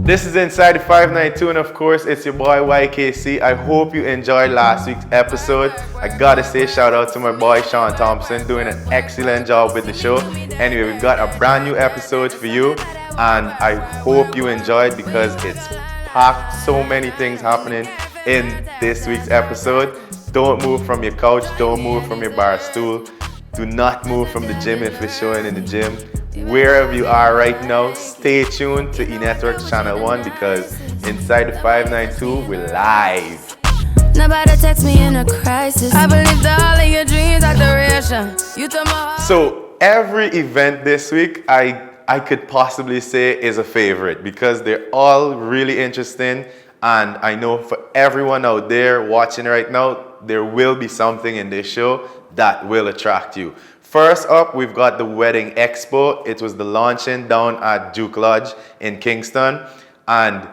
This is Inside the 592, and of course, it's your boy YKC. I hope you enjoyed last week's episode. I gotta say, shout out to my boy Sean Thompson, doing an excellent job with the show. Anyway, we've got a brand new episode for you, and I hope you enjoyed because it's packed so many things happening in this week's episode. Don't move from your couch, don't move from your bar stool, do not move from the gym if you're showing in the gym. Wherever you are right now, stay tuned to eNetworks Channel 1 because Inside the 592, we're live. Nobody text me in a crisis. I believe that all of your dreams are duration. You told my heart. So every event this week, I could possibly say is a favorite because they're all really interesting. And I know for everyone out there watching right now, there will be something in this show that will attract you. First up, we've got the Wedding Expo. It was the launching down at Duke Lodge in Kingston. And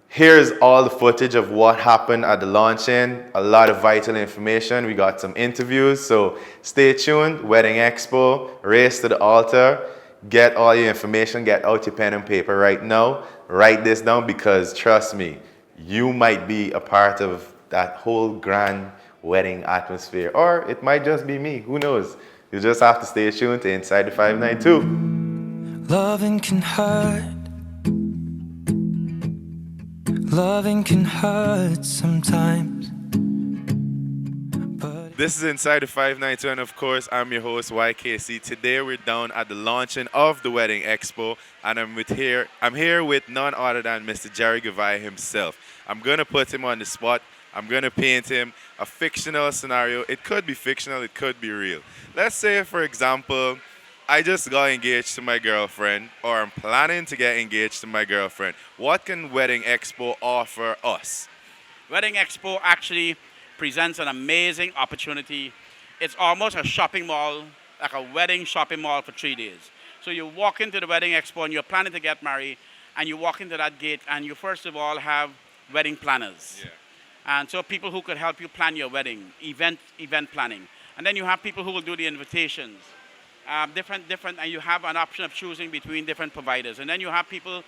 here's all the footage of what happened at the launching. A lot of vital information. We got some interviews. So stay tuned. Wedding Expo, race to the altar. Get all your information. Get out your pen and paper right now. Write this down because trust me, you might be a part of that whole grand wedding atmosphere. Or it might just be me. Who knows? You just have to stay tuned to Inside the 592. Loving can hurt. Loving can hurt sometimes. This is Inside the 592, and of course, I'm your host, YKC. Today, we're down at the launching of the Wedding Expo, and I'm here with none other than Mr. Jerry Gavai himself. I'm going to put him on the spot. I'm going to paint him a fictional scenario. It could be fictional, it could be real. Let's say, for example, I just got engaged to my girlfriend, or I'm planning to get engaged to my girlfriend. What can Wedding Expo offer us? Wedding Expo actually presents an amazing opportunity. It's almost a shopping mall, like a wedding shopping mall for 3 days. So you walk into the Wedding Expo and you're planning to get married, and you walk into that gate and you first of all have wedding planners. Yeah. And so people who could help you plan your wedding, event planning. And then you have people who will do the invitations. Different, and you have an option of choosing between different providers. And then you have people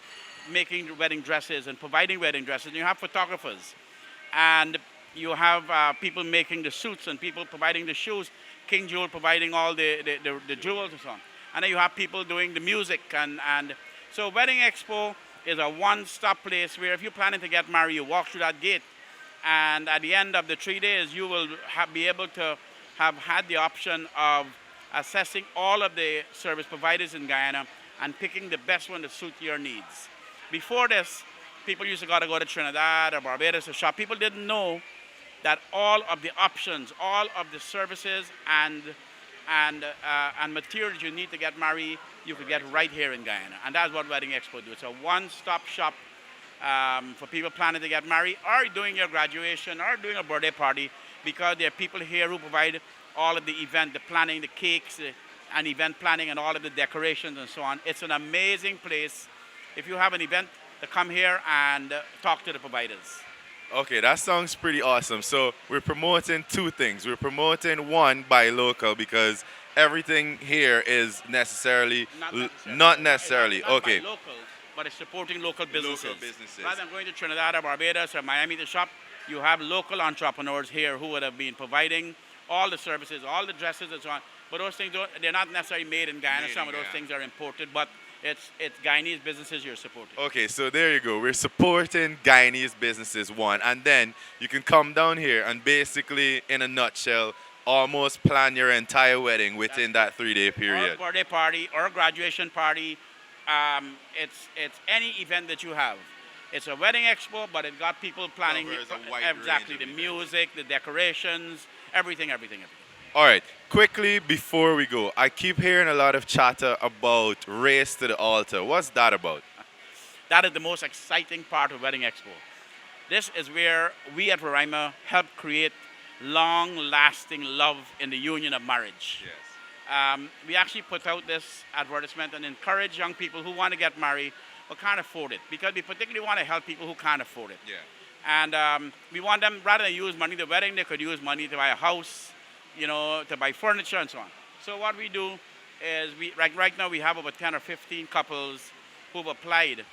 making wedding dresses and providing wedding dresses. And you have photographers. And you have people making the suits and people providing the shoes. King Jewel providing all the jewels and so on. And then you have people doing the music. And so Wedding Expo is a one-stop place where if you're planning to get married, you walk through that gate. And at the end of the 3 days, you will be able to have had the option of assessing all of the service providers in Guyana and picking the best one to suit your needs. Before this, people used to go to Trinidad or Barbados to shop. People didn't know that all of the options, all of the services and materials you need to get married, you could get right here in Guyana. And that's what Wedding Expo do. It's a one-stop shop for people planning to get married or doing your graduation or doing a birthday party, because there are people here who provide all of the event, the planning, the cakes, and event planning and all of the decorations and so on. It's an amazing place. If you have an event, to come here and talk to the providers. Okay, that sounds pretty awesome. So we're promoting two things. We're promoting one, buy local, because everything here is not necessarily. Not Okay. by local, but it's supporting local businesses. Local businesses. Rather than going to Trinidad or Barbados or Miami to shop, you have local entrepreneurs here who would have been providing all the services, all the dresses and so on. But those things, they're not necessarily made in Guyana. Some of those things are imported, but it's Guyanese businesses you're supporting. Okay, so there you go. We're supporting Guyanese businesses, one. And then you can come down here and basically, in a nutshell, almost plan your entire wedding within that 3-day period. Or a birthday party or a graduation party. It's any event that you have. It's a wedding expo, but it got people planning Covers a wide exactly range of the events. music, the decorations, everything. All right, quickly before we go, I keep hearing a lot of chatter about race to the altar. What's that about? That is the most exciting part of Wedding Expo. This is where we at Roraima help create long-lasting love in the union of marriage. We actually put out this advertisement and encourage young people who want to get married but can't afford it, because we particularly want to help people who can't afford it. And we want them, rather than use money to wedding, they could use money to buy a house, to buy furniture and so on. So what we do is right now we have over 10 or 15 couples who've applied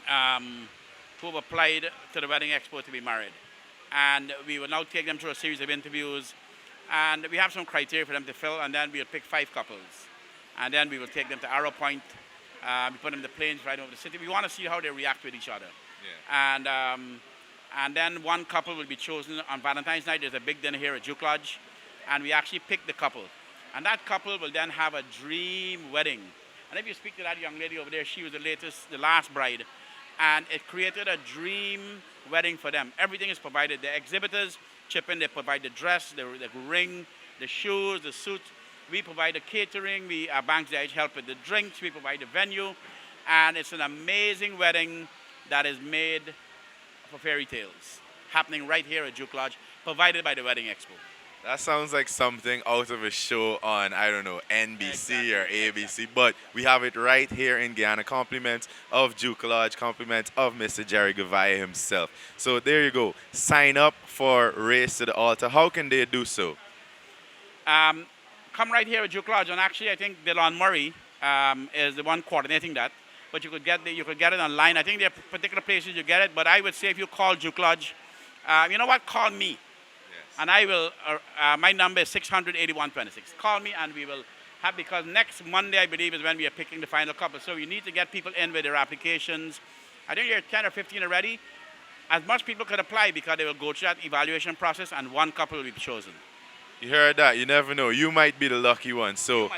who have applied to the Wedding Expo to be married. And we will now take them through a series of interviews. And we have some criteria for them to fill, and then we'll pick 5 couples. And then we will take them to Arrow Point. We put them in the planes right over the city. We want to see how they react with each other. Yeah. And then one couple will be chosen on Valentine's night. There's a big dinner here at Duke Lodge. And we actually pick the couple. And that couple will then have a dream wedding. And if you speak to that young lady over there, she was the last bride. And it created a dream wedding for them. Everything is provided. The exhibitors chip in, they provide the dress, the ring, the shoes, the suit. We provide the catering. Banks the Edge help with the drinks. We provide the venue. And it's an amazing wedding that is made for fairy tales, happening right here at Duke Lodge, provided by the Wedding Expo. That sounds like something out of a show on, I don't know, NBC or ABC, but we have it right here in Guyana. Compliments of Duke Lodge, compliments of Mr. Jerry Gavaya himself. So there you go. Sign up for Race to the Altar. How can they do so? Come right here at Duke Lodge, and actually I think Delon Murray is the one coordinating that. But you could get it online. I think there are particular places you get it, but I would say if you call Duke Lodge, you know what? Call me. And I will, my number is 600-8126. Call me and we will have, because next Monday, I believe, is when we are picking the final couple. So you need to get people in with their applications. I think you're 10 or 15 already. As much people could apply because they will go through that evaluation process and one couple will be chosen. You heard that? You never know. You might be the lucky one. So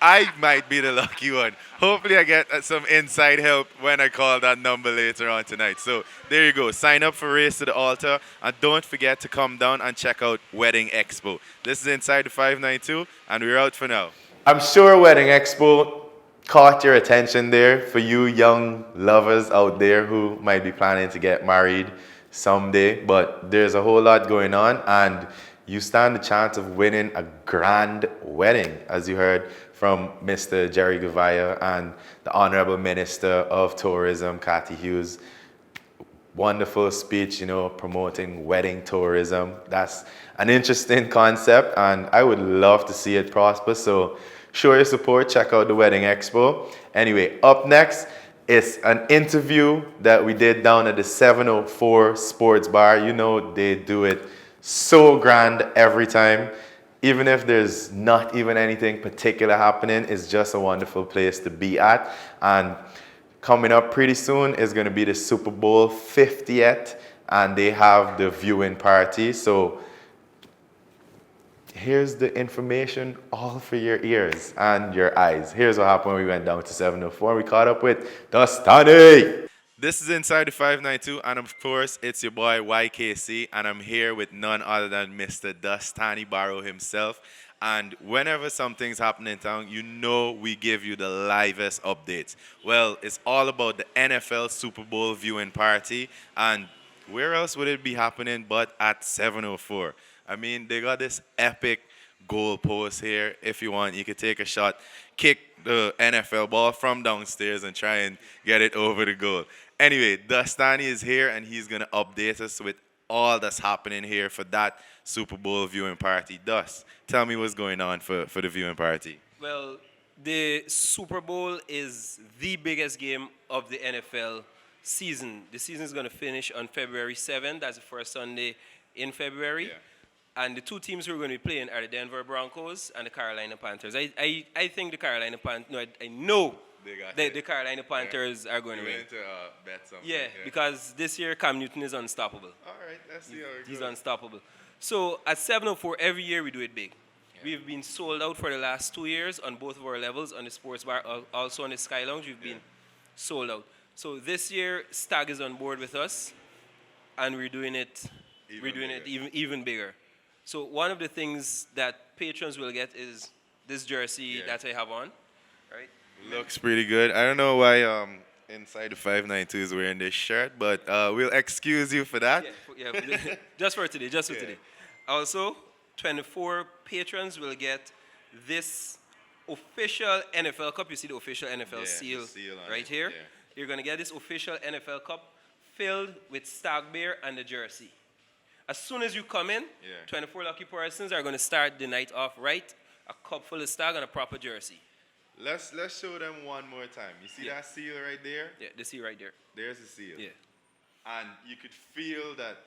I might be the lucky one. Hopefully I get some inside help when I call that number later on tonight. So there you go. Sign up for Race to the Altar. And don't forget to come down and check out Wedding Expo. This is Inside the 592, and we're out for now. I'm sure Wedding Expo caught your attention there for you young lovers out there who might be planning to get married someday. But there's a whole lot going on, and you stand a chance of winning a grand wedding, as you heard from Mr. Jerry Gavaya and the Honorable Minister of Tourism, Cathy Hughes. Wonderful speech, promoting wedding tourism. That's an interesting concept, and I would love to see it prosper. So show your support. Check out the Wedding Expo. Anyway, up next is an interview that we did down at the 704 Sports Bar. They do it so grand every time. Even if there's not even anything particular happening, it's just a wonderful place to be at. And coming up pretty soon is going to be the Super Bowl 50th, and they have the viewing party. So here's the information all for your ears and your eyes. Here's what happened when we went down to 704. We caught up with Dastani. This is Inside the 592, and of course, it's your boy YKC, and I'm here with none other than Mr. Dastani Barrow himself. And whenever something's happening in town, we give you the livest updates. Well, it's all about the NFL Super Bowl viewing party, and where else would it be happening but at 704? I mean, they got this epic goal post here. If you want, you could take a shot, kick the NFL ball from downstairs and try and get it over the goal. Anyway, Dastani is here, and he's going to update us with all that's happening here for that Super Bowl viewing party. Dust, tell me what's going on for the viewing party. Well, the Super Bowl is the biggest game of the NFL season. The season is going to finish on February 7th. That's the first Sunday in February. Yeah. And the two teams who are going to be playing are the Denver Broncos and the Carolina Panthers. I think the Carolina Panthers, I know the Carolina Panthers are going to win. To bet something. Yeah, because this year Cam Newton is unstoppable. All right, let's see how it goes. He's unstoppable. So at 704, every year we do it big. Yeah. We've been sold out for the last 2 years on both of our levels, on the sports bar, also on the Sky Lounge. We've been sold out. So this year, Stag is on board with us, and we're doing it even bigger. So one of the things that patrons will get is this jersey that I have on, right? Looks pretty good. I don't know why Inside the 592 is wearing this shirt, but we'll excuse you for that. Yeah, just for today, today. Also, 24 patrons will get this official NFL Cup. You see the official NFL seal right here. Yeah. You're going to get this official NFL Cup filled with Stag Beer and the jersey. As soon as you come in, 24 lucky persons are going to start the night off right. A cup full of Stag and a proper jersey. Let's show them one more time. You see Yeah. that seal right there? Yeah, the sea right there. There's the seal. Yeah. And you could feel that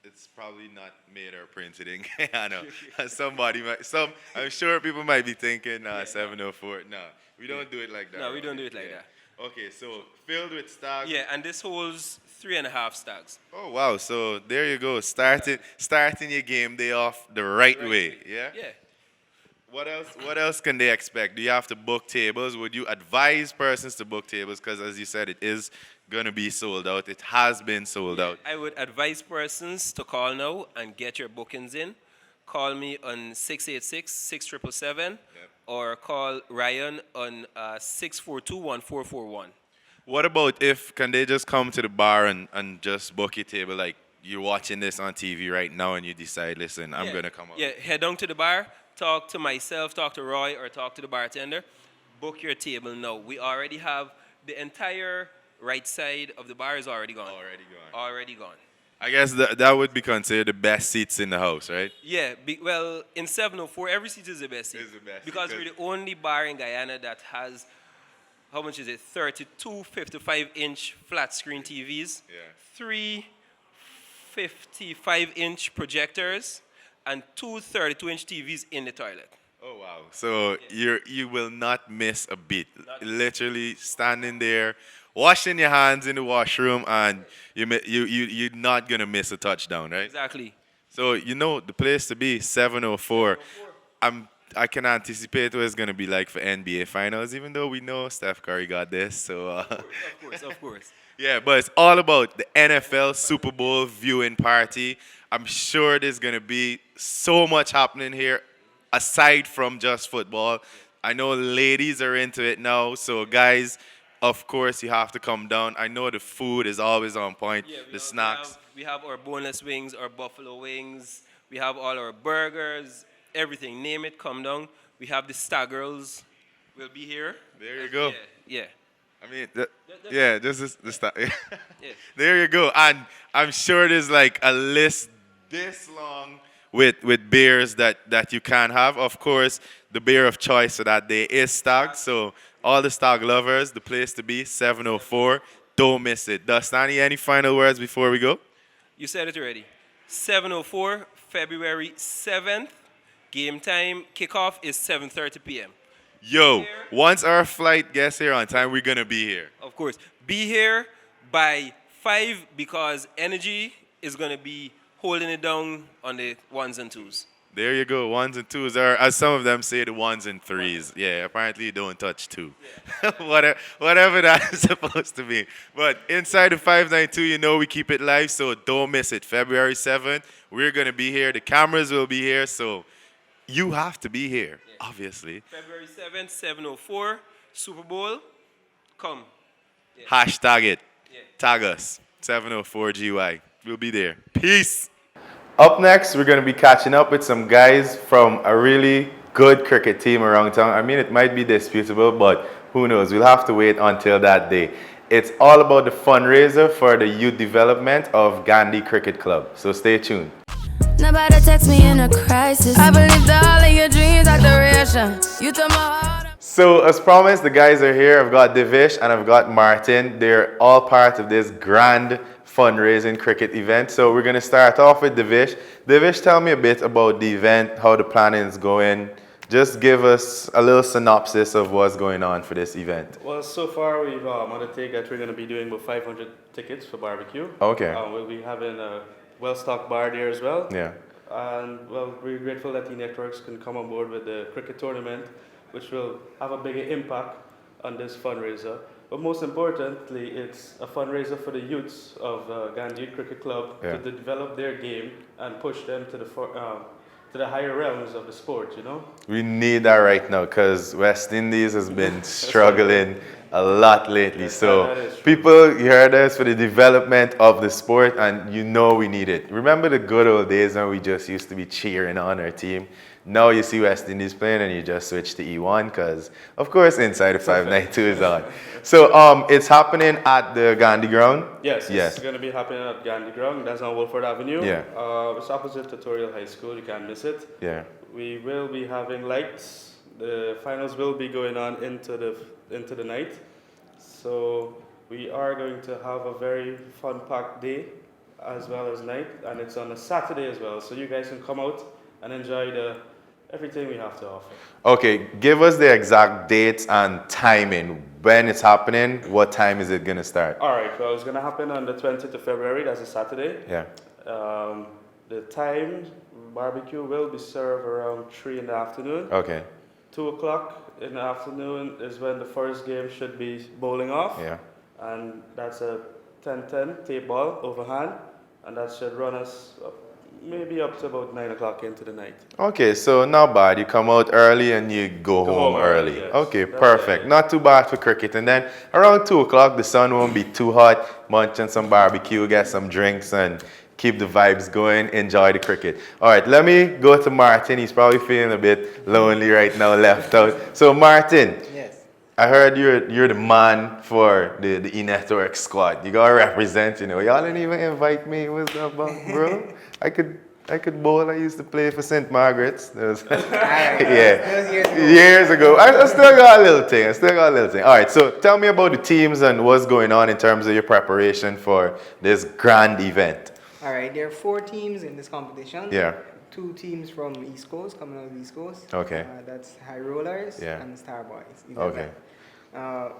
it's probably not made or printed in Guyana. I'm sure people might be thinking, 704. No, we don't do it like that. No, we don't do it like Yeah. that. Okay, so filled with stag. Yeah, and this holds 3.5 stags. Oh wow! So there you go. Starting your game day off the right way. Yeah. Yeah. What else? What else can they expect? Do you have to book tables? Would you advise persons to book tables? Because as you said, it is gonna be sold out. It has been sold out. I would advise persons to call now and get your bookings in. Call me on 686-6777 or call Ryan on 642-1441. What about if can they just come to the bar and just book your table? Like you're watching this on TV right now and you decide, listen, I'm gonna come up. Yeah, head down to the bar, talk to myself, talk to Roy, or talk to the bartender. Book your table now. We already have the entire right side of the bar is already gone. Already gone. I guess that would be considered the best seats in the house, right? Yeah, well, in 704, every seat is the best seat. Is the best seat, because we're the only bar in Guyana that has, how much is it? 32 55-inch flat screen TVs, Yeah. 3 55-inch projectors, and 2 32-inch TVs in the toilet. Oh wow! So you will not miss a beat. Literally standing there, washing your hands in the washroom, and you're not gonna miss a touchdown, right? Exactly. So you know the place to be 704. I can anticipate what it's gonna be like for NBA Finals, even though we know Steph Curry got this. So Of course. yeah, but it's all about the NFL Super Bowl viewing party. I'm sure there's gonna be so much happening here, aside from just football. I know ladies are into it now, so guys, of course you have to come down. I know the food is always on point. The snacks. We have our boneless wings, our buffalo wings. We have all our burgers, everything. Name it, come down. We have the Star Girls. Will be here. There you go. Yeah. I mean, yeah, this is the stuff. Yeah. There you go. And I'm sure there's like a list this long with beers that you can have. Of course, the beer of choice for that day is Stag. So all the Stag lovers, the place to be, 704. Don't miss it. Dustani, any final words before we go? You said it already. 704, February 7th. Game time kickoff is 7:30 p.m. Yo, once our flight gets here on time, we're going to be here. Of course. Be here by 5 because Energy is going to be holding it down on the ones and twos. There you go. Ones and twos are, as some of them say, the ones and threes. Yeah, apparently you don't touch two. Yeah. whatever that is supposed to be. But inside the 592, you know we keep it live, so don't miss it. February 7th, we're going to be here. The cameras will be here, so you have to be here, obviously. February 7th, 704, Super Bowl. Come. Yeah. Hashtag it. Yeah. Tag us. 704 GY. We'll be there. Peace. Up next, we're going to be catching up with some guys from a really good cricket team around town. I mean, it might be disputable, but who knows? We'll have to wait until that day. It's all about the fundraiser for the youth development of Gandhi Cricket Club. So stay tuned. Nobody text me in a crisis. I believe that all of your dreams are duration. You took my heart. So as promised, the guys are here. I've got Divish and I've got Martin. They're all part of this grand fundraising cricket event. So we're going to start off with Divish. Divish, tell me a bit about the event, how the planning is going. Just give us a little synopsis of what's going on for this event. Well, so far we've undertaken that we're going to be doing about 500 tickets for barbecue. Okay. We'll be having a well-stocked bar there as well. Yeah. And well, we're grateful that T-Networks can come on board with the cricket tournament, which will have a bigger impact on this fundraiser. But most importantly, it's a fundraiser for the youths of Gandhi Cricket Club to develop their game and push them to the higher realms of the sport, you know? We need that right now because West Indies has been struggling a lot lately. Yes, so that is true. people, you heard us for the development of the sport and you know we need it. Remember the good old days when we just used to be cheering on our team? Now you see West Indies playing and you just switch to E1 because, of course, Inside the 592 is on. So it's happening at the Gandhi Ground? Yes, it's going to be happening at Gandhi Ground. That's on Wolford Avenue. Yeah. It's opposite Tutorial High School. You can't miss it. Yeah. We will be having lights. The finals will be going on into the night. So we are going to have a very fun-packed day as well as night, and it's on a Saturday as well. So you guys can come out and enjoy everything we have to offer. Okay, give us the exact dates and timing. When it's happening, what time is it going to start? All right, well, it's going to happen on the 20th of February. That's a Saturday. Yeah. The time, barbecue will be served around 3 in the afternoon. Okay. 2 o'clock in the afternoon is when the first game should be bowling off. Yeah. And that's a 10-10 tape ball overhand. And that should run us maybe up to about 9 o'clock into the night. Okay, so not bad. You come out early and you go home early. Yes. Okay, That's perfect. it. Not too bad for cricket. And then around 2 o'clock, the sun won't be too hot. Munch on some barbecue, get some drinks, and keep the vibes going. Enjoy the cricket. All right, let me go to Martin. He's probably feeling a bit lonely right now, left out. So Martin, Yes. I heard you're the man for the E-Network squad. You gotta represent, you know. Y'all didn't even invite me. What's up, bro? I could bowl. I used to play for St. Margaret's. Yeah. Years ago. I still got a little thing. All right, so tell me about the teams and what's going on in terms of your preparation for this grand event. All right, there are 4 teams in this competition. Yeah. 2 teams from East Coast, coming out of East Coast. Okay. That's High Rollers Yeah. and Star Boys. Okay.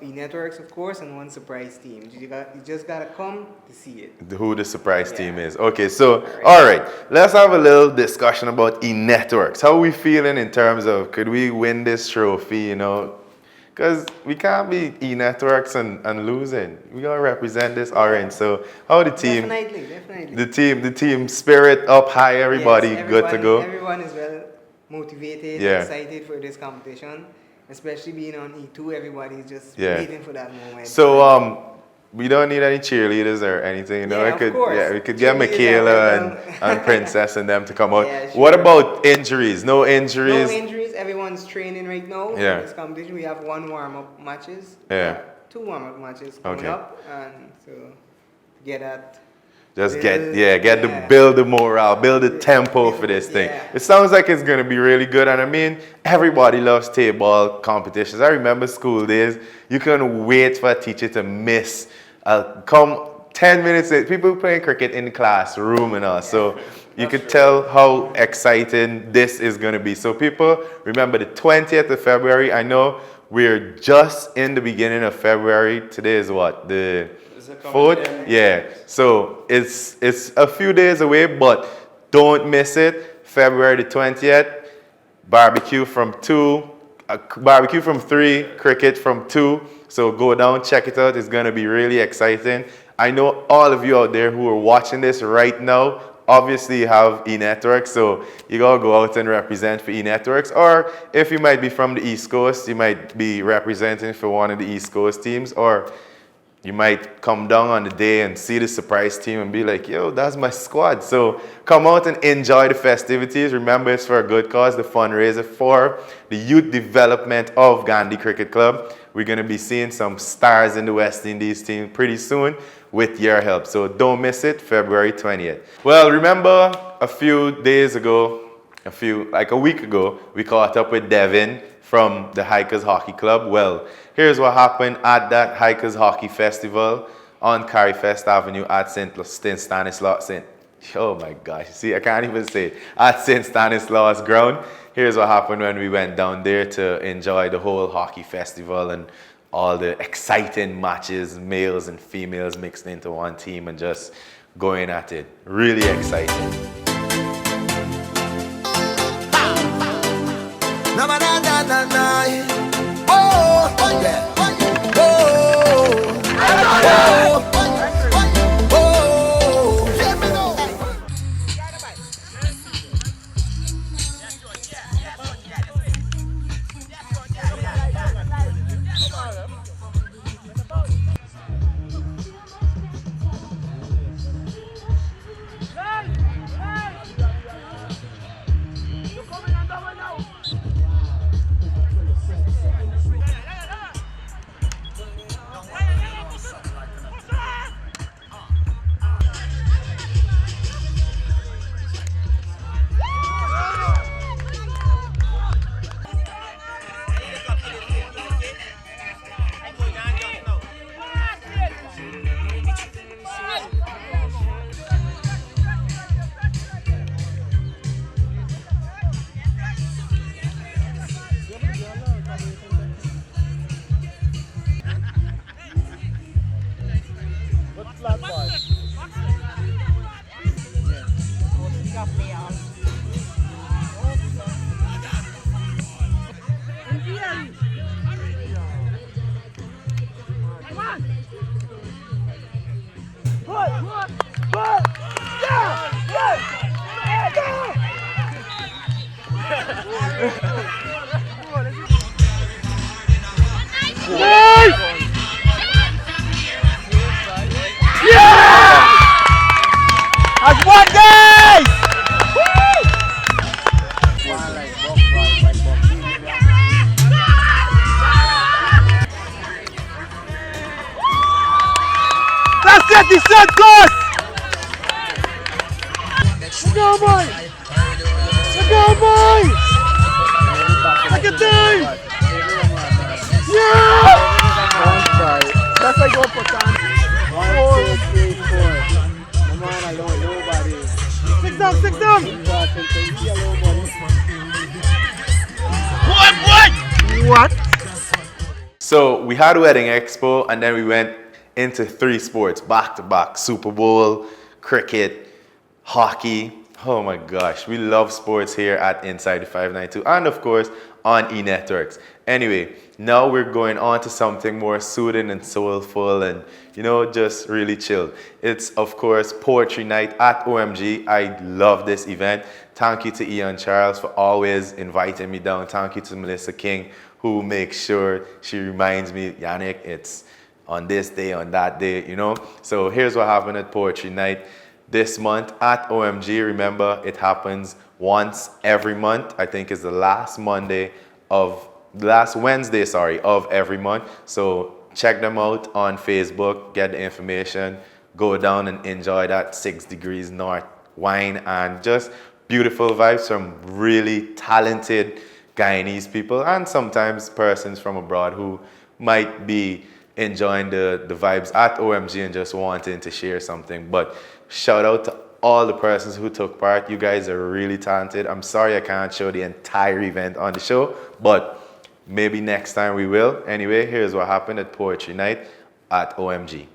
E-Networks, of course, and 1 surprise team. You just gotta come to see it. Who the surprise Yeah. team is. Okay, so, all right, let's have a little discussion about E-Networks. How are we feeling in terms of, could we win this trophy, you know? Because we can't be E-Networks and losing. We gotta represent this orange. So, how the team? Definitely. The team spirit up high, everybody Yes, good to go? Everyone is well motivated, Yeah. excited for this competition. Especially being on E2, everybody's just Yeah. waiting for that moment. So, we don't need any cheerleaders or anything, you know. Yeah, of course. We could get Cheerleaders Michaela are and, welcome. and Princess and them to come out. Yeah, What sure. about injuries? No No injuries? injuries. Everyone's training right now Yeah. for this competition. We have 1 warm-up matches. Yeah. 2 warm-up matches coming Okay. up, and so get that. Just Build- build the morale, build the tempo for this thing. Yeah. It sounds like it's gonna be really good, and I mean, everybody loves table competitions. I remember school days. You couldn't wait for a teacher to miss. Come 10 minutes late. People playing cricket in the classroom and all. So you could tell how exciting this is gonna be. So people, remember the 20th of February. I know we're just in the beginning of February. Today is what? The Is it coming 4th? in? Yeah. So it's a few days away, but don't miss it. February the 20th, barbecue from 3, cricket from 2. So go down, check it out. It's going to be really exciting. I know all of you out there who are watching this right now, obviously you have E-Networks, so you gotta go out and represent for E-Networks. Or if you might be from the East Coast, you might be representing for one of the East Coast teams, or you might come down on the day and see the surprise team and be like, yo, that's my squad. So come out and enjoy the festivities. Remember, it's for a good cause, the fundraiser for the youth development of Gandhi Cricket Club. We're going to be seeing some stars in the West Indies team pretty soon with your help. So don't miss it, February 20th. Well, remember a few days ago, like a week ago, we caught up with Devin from the Hikers Hockey Club. Well, here's what happened at that Hikers Hockey Festival on Carifest Avenue at St. Stanislaus. Oh my gosh, see, I can't even say it. At St. Stanislaus ground. Here's what happened when we went down there to enjoy the whole hockey festival and all the exciting matches, males and females mixed into one team and just going at it. Really exciting. Na na na na na na. Oh, oh yeah. Oh, oh, oh, oh. Let me know. As one guys! That's it, he said good! Let's go, boy! Let's go, boy! Take it down! Yeah! That's like go for time. 1, 2, 3, 4. Come on, alone, nobody. 6 down, 6 down! What? So we had Wedding Expo and then we went into 3 sports back to back: Super Bowl, cricket, hockey. Oh my gosh, we love sports here at Inside the 592 and of course on eNetworks. Anyway, now we're going on to something more soothing and soulful and, you know, just really chill. It's of course Poetry Night at OMG. I love this event. Thank you to Ian Charles for always inviting me down. Thank you to Melissa King, who makes sure she reminds me, Yannick, it's on this day, on that day, you know. So here's what happened at Poetry Night this month at OMG. Remember, it happens once every month. I think it's the last Wednesday of every month. So check them out on Facebook, get the information, go down and enjoy that 6 degrees north wine and just beautiful vibes from really talented Guyanese people and sometimes persons from abroad who might be enjoying the vibes at OMG and just wanting to share something. But shout out to all the persons who took part. You guys are really talented. I'm sorry I can't show the entire event on the show, but maybe next time we will. Anyway, here's what happened at Poetry Night at OMG.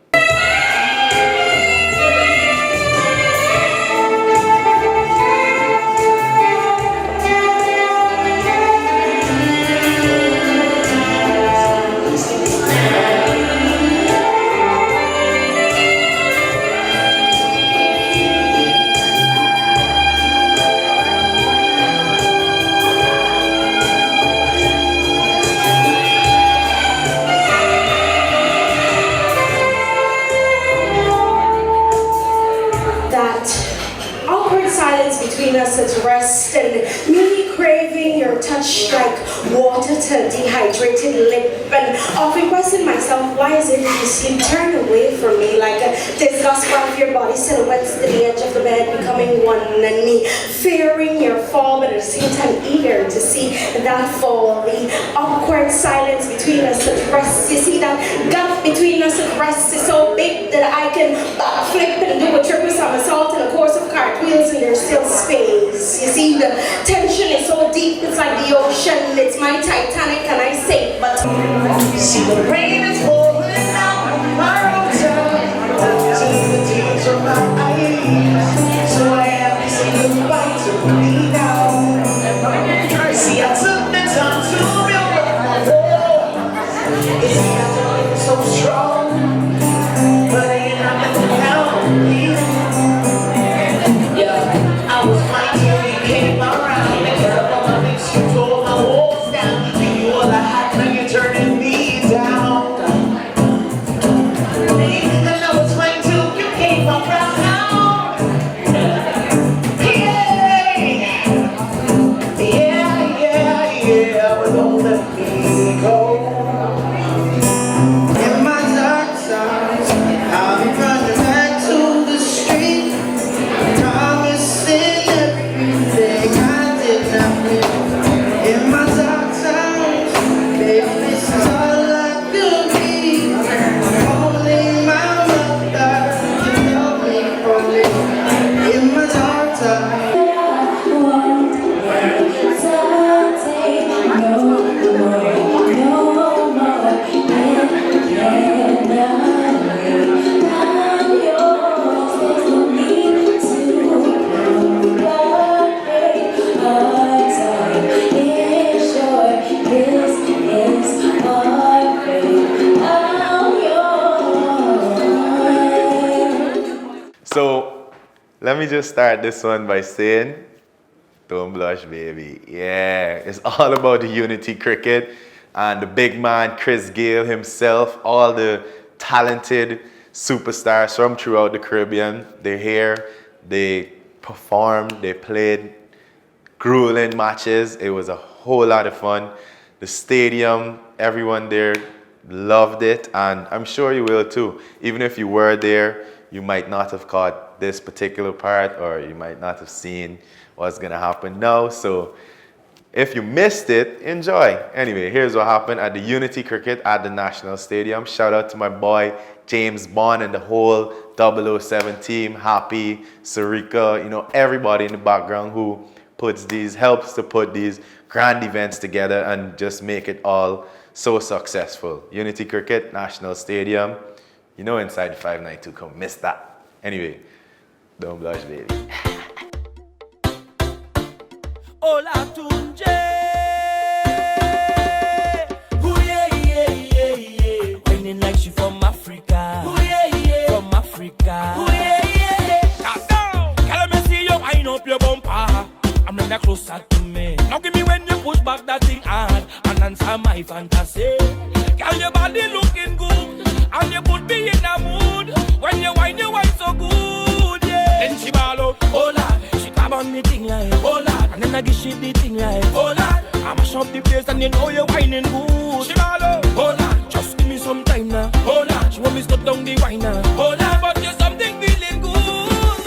At rest and me craving your touch like water to dehydrated lip and often questioning myself, why is it you seem turned away from me like a disgust of your body silhouettes to the edge of the bed becoming one and me fearing your fall but at the same time eager to see that fall. The awkward silence between us at rest, you see that gap between us at rest is so big that I can flip and do a triple somersault in a course of cartwheels and there's still space. You see, the tension is so deep, it's like the ocean. It's my Titanic and I sink, but see the rain is falling down on my road, touching the tears from my eyes. So I have to say goodbye to me now. See, I took the time to build up my wall. You see, I thought it was so strong, but I ain't nothing now. Yeah, I was fine till you came around. And up on my lips, you tore my walls down. And you all I had, now you're turning me down. And I was fine till you came around now. Yeah, but don't let me go. In my dark times, I'm running back to the street, promising everything I did not mean. In my dark times, baby, this is all I could be. Calling my mother to tell me from me. In my dark times. So let me just start this one by saying Don't blush, baby. Yeah, it's all about the Unity Cricket and the big man, Chris Gayle himself, all the talented superstars from throughout the Caribbean. They're here, they performed, they played grueling matches. It was a whole lot of fun. The stadium, everyone there loved it, and I'm sure you will too. Even if you were there, you might not have caught this particular part, or you might not have seen what's gonna happen now. So if you missed it, enjoy. Anyway, here's what happened at the Unity Cricket at the National Stadium. Shout out to my boy James Bond and the whole 007 team, Happy, Sarika, you know, everybody in the background who helps to put these grand events together and just make it all so successful. Unity Cricket, National Stadium. You know inside the 592, come miss that. Anyway, don't blush, baby. Hola Tunje, ooh yeah yeah yeah yeah, whining like she from Africa, ooh yeah yeah, from Africa, ooh yeah yeah. Now, girl, me see you wind up your bumper, I'm not closer to me. Now give me when you push back that thing hard and answer my fantasy. Girl, your body looking good, and you put me in a mood when you wine so good, yeah. Then she ball out, oh Lord, she come on me thing like, oh Lord, and then I give she the thing like, oh Lord, I mash up the place and you know you're whining good. She ball out, oh Lord, just give me some time now, oh Lord, she want me stop down the wine now, oh Lord, but there's something feeling good.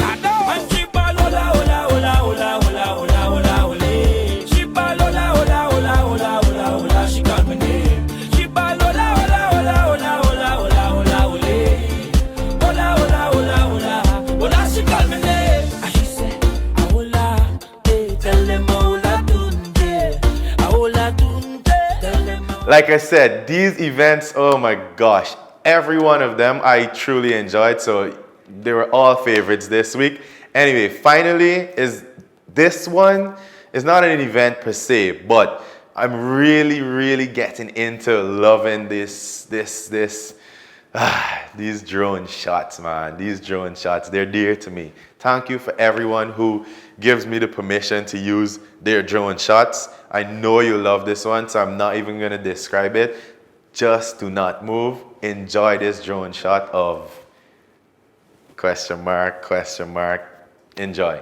And she ball, hola, hola, hola, hola, hola, hola, hola, hola. She ball, hola, hola, hola, hola, hola, hola, she call me name. She ball, hola, hola, hola, hola, hola, hola, hola, hola. Hola, hola, hola, hola, hola, she call me name. And she said, hola, tell them hola tunde, hola tunde, tell them. Like I said, these events, oh my gosh, every one of them I truly enjoyed, so they were all favorites this week. Anyway, finally, this one is not an event per se, but I'm really getting into loving these drone shots, man. These drone shots, they're dear to me. Thank you for everyone who gives me the permission to use their drone shots. I know you love this one, so I'm not even gonna describe it. Just do not move. Enjoy this drone shot of question mark. Enjoy.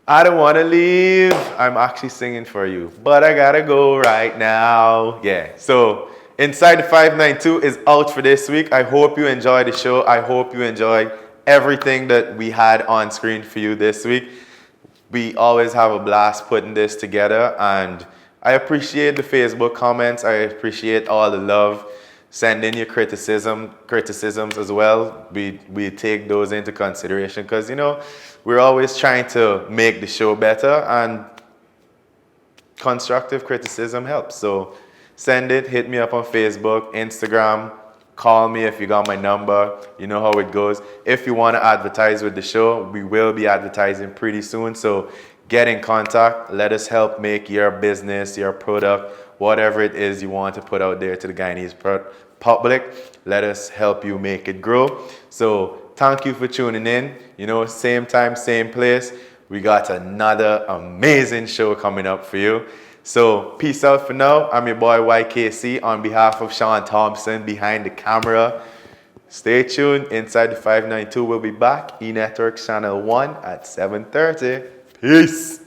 I don't want to leave. I'm actually singing for you, but I gotta go right now. Yeah, so Inside the 592 is out for this week. I hope you enjoyed the show. I hope you enjoyed everything that we had on screen for you this week. We always have a blast putting this together, and I appreciate the Facebook comments. I appreciate all the love. Send in your criticisms as well. We take those into consideration because, you know, we're always trying to make the show better, and constructive criticism helps. So send it, hit me up on Facebook, Instagram, call me if you got my number. You know how it goes. If you want to advertise with the show, we will be advertising pretty soon. So get in contact. Let us help make your business, your product, whatever it is you want to put out there to the Guyanese public. Let us help you make it grow. So thank you for tuning in. You know, same time, same place. We got another amazing show coming up for you. So peace out for now. I'm your boy YKC on behalf of Sean Thompson behind the camera. Stay tuned. Inside the 592 will be back. E-Networks Channel 1 at 7:30. Peace.